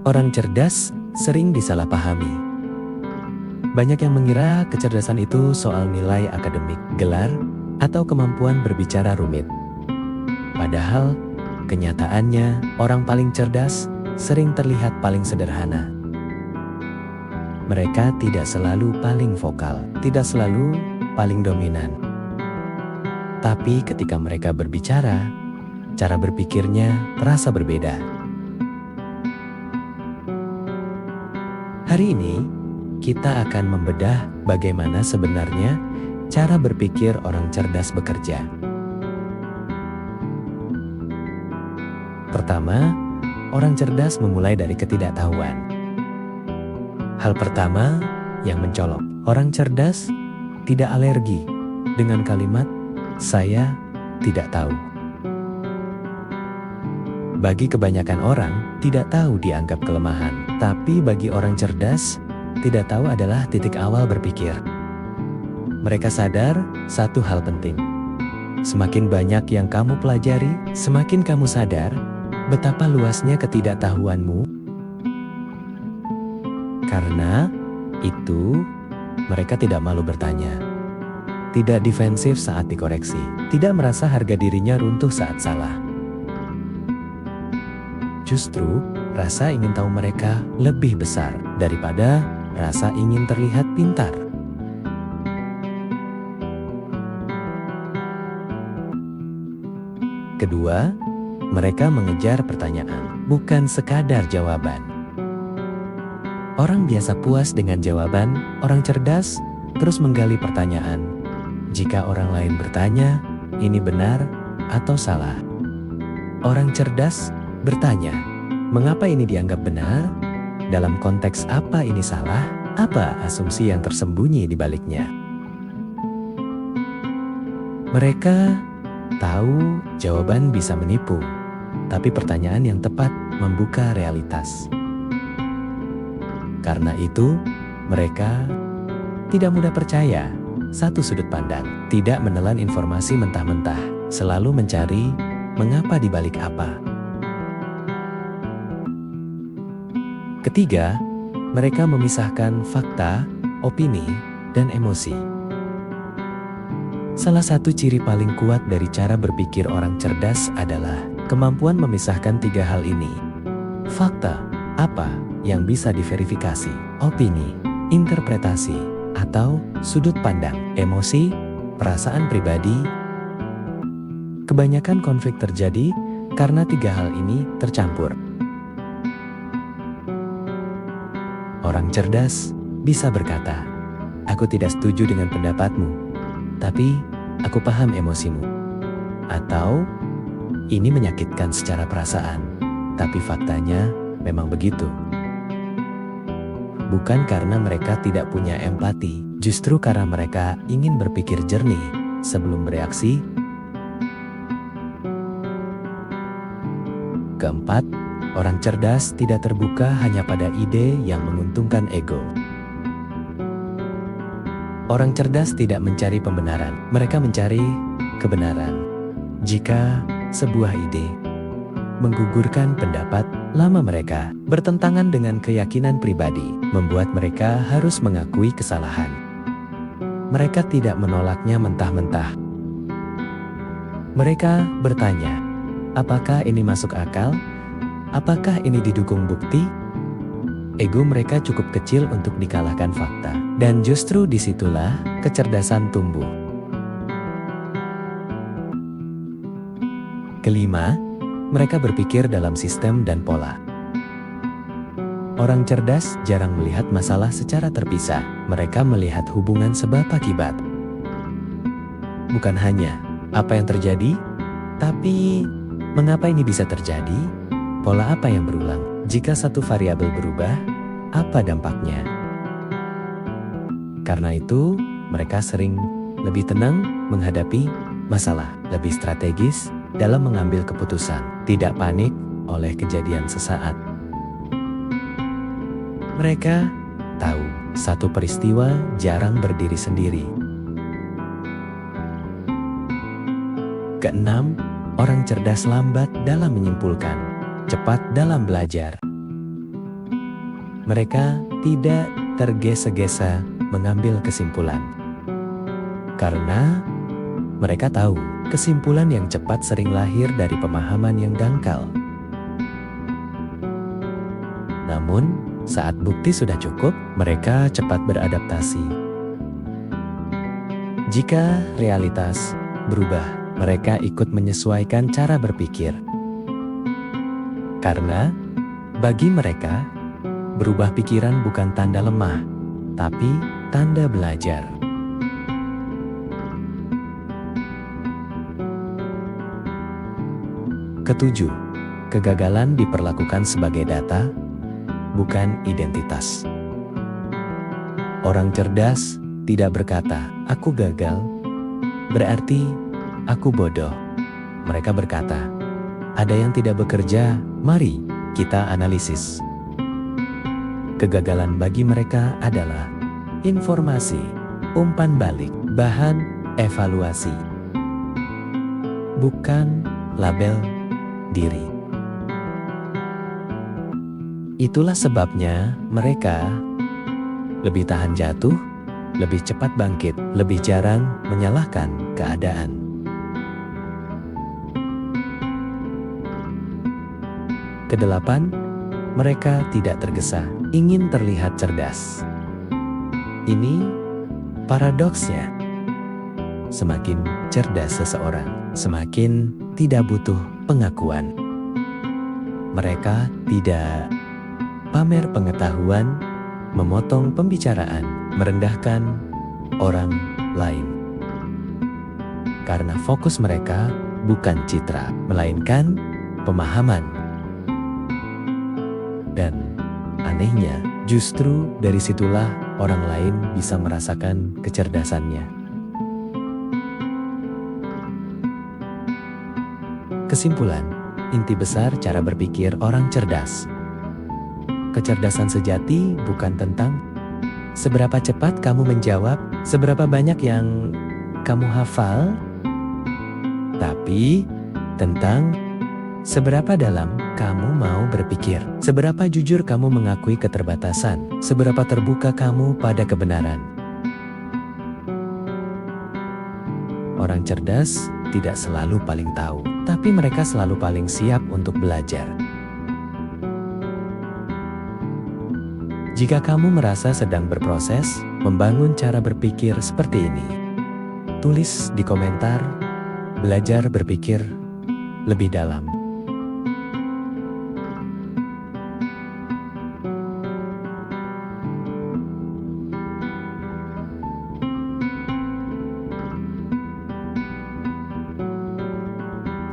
Orang cerdas sering disalahpahami. Banyak yang mengira kecerdasan itu soal nilai akademik, gelar, atau kemampuan berbicara rumit. Padahal, kenyataannya orang paling cerdas sering terlihat paling sederhana. Mereka tidak selalu paling vokal, tidak selalu paling dominan. Tapi ketika mereka berbicara, cara berpikirnya terasa berbeda. Hari ini, kita akan membedah bagaimana sebenarnya cara berpikir orang cerdas bekerja. Pertama, orang cerdas memulai dari ketidaktahuan. Hal pertama yang mencolok, orang cerdas tidak alergi dengan kalimat "saya tidak tahu". Bagi kebanyakan orang, tidak tahu dianggap kelemahan. Tapi bagi orang cerdas, tidak tahu adalah titik awal berpikir. Mereka sadar satu hal penting. Semakin banyak yang kamu pelajari, semakin kamu sadar betapa luasnya ketidaktahuanmu. Karena itu, mereka tidak malu bertanya. Tidak defensif saat dikoreksi. Tidak merasa harga dirinya runtuh saat salah. Justru, rasa ingin tahu mereka lebih besar daripada rasa ingin terlihat pintar. Kedua, mereka mengejar pertanyaan, bukan sekadar jawaban. Orang biasa puas dengan jawaban, orang cerdas terus menggali pertanyaan. Jika orang lain bertanya, ini benar atau salah? Orang cerdas bertanya, mengapa ini dianggap benar? Dalam konteks apa ini salah? Apa asumsi yang tersembunyi di baliknya? Mereka tahu jawaban bisa menipu, tapi pertanyaan yang tepat membuka realitas. Karena itu, mereka tidak mudah percaya satu sudut pandang, tidak menelan informasi mentah-mentah, selalu mencari mengapa di balik apa. Ketiga, mereka memisahkan fakta, opini, dan emosi. Salah satu ciri paling kuat dari cara berpikir orang cerdas adalah kemampuan memisahkan tiga hal ini. Fakta, apa yang bisa diverifikasi, opini, interpretasi, atau sudut pandang, emosi, perasaan pribadi. Kebanyakan konflik terjadi karena tiga hal ini tercampur. Orang cerdas bisa berkata, "Aku tidak setuju dengan pendapatmu, tapi aku paham emosimu." Atau, "Ini menyakitkan secara perasaan, tapi faktanya memang begitu." Bukan karena mereka tidak punya empati, justru karena mereka ingin berpikir jernih sebelum bereaksi. Keempat, orang cerdas tidak terbuka hanya pada ide yang menguntungkan ego. Orang cerdas tidak mencari pembenaran, mereka mencari kebenaran. Jika sebuah ide menggugurkan pendapat lama mereka, bertentangan dengan keyakinan pribadi, membuat mereka harus mengakui kesalahan. Mereka tidak menolaknya mentah-mentah. Mereka bertanya, apakah ini masuk akal? Apakah ini didukung bukti? Ego mereka cukup kecil untuk dikalahkan fakta. Dan justru disitulah kecerdasan tumbuh. Kelima, mereka berpikir dalam sistem dan pola. Orang cerdas jarang melihat masalah secara terpisah. Mereka melihat hubungan sebab akibat. Bukan hanya apa yang terjadi, tapi mengapa ini bisa terjadi? Pola apa yang berulang? Jika satu variabel berubah, apa dampaknya? Karena itu, mereka sering lebih tenang menghadapi masalah, lebih strategis dalam mengambil keputusan, tidak panik oleh kejadian sesaat. Mereka tahu satu peristiwa jarang berdiri sendiri. Keenam, orang cerdas lambat dalam menyimpulkan, cepat dalam belajar. Mereka tidak tergesa-gesa mengambil kesimpulan. Karena mereka tahu kesimpulan yang cepat sering lahir dari pemahaman yang dangkal. Namun, saat bukti sudah cukup, mereka cepat beradaptasi. Jika realitas berubah, mereka ikut menyesuaikan cara berpikir. Karena bagi mereka, berubah pikiran bukan tanda lemah, tapi tanda belajar. Ketujuh, kegagalan diperlakukan sebagai data, bukan identitas. Orang cerdas tidak berkata, "Aku gagal, berarti aku bodoh." Mereka berkata, "Ada yang tidak bekerja, mari kita analisis." Kegagalan bagi mereka adalah informasi, umpan balik, bahan evaluasi, bukan label diri. Itulah sebabnya mereka lebih tahan jatuh, lebih cepat bangkit, lebih jarang menyalahkan keadaan. Kedelapan, mereka tidak tergesa, ingin terlihat cerdas. Ini paradoksnya. Semakin cerdas seseorang, semakin tidak butuh pengakuan. Mereka tidak pamer pengetahuan, memotong pembicaraan, merendahkan orang lain. Karena fokus mereka bukan citra, melainkan pemahaman. Dan anehnya, justru dari situlah orang lain bisa merasakan kecerdasannya. Kesimpulan, inti besar cara berpikir orang cerdas. Kecerdasan sejati bukan tentang seberapa cepat kamu menjawab, seberapa banyak yang kamu hafal, tapi tentang seberapa dalam kamu mau berpikir, seberapa jujur kamu mengakui keterbatasan, seberapa terbuka kamu pada kebenaran. Orang cerdas tidak selalu paling tahu, tapi mereka selalu paling siap untuk belajar. Jika kamu merasa sedang berproses membangun cara berpikir seperti ini, tulis di komentar, belajar berpikir lebih dalam.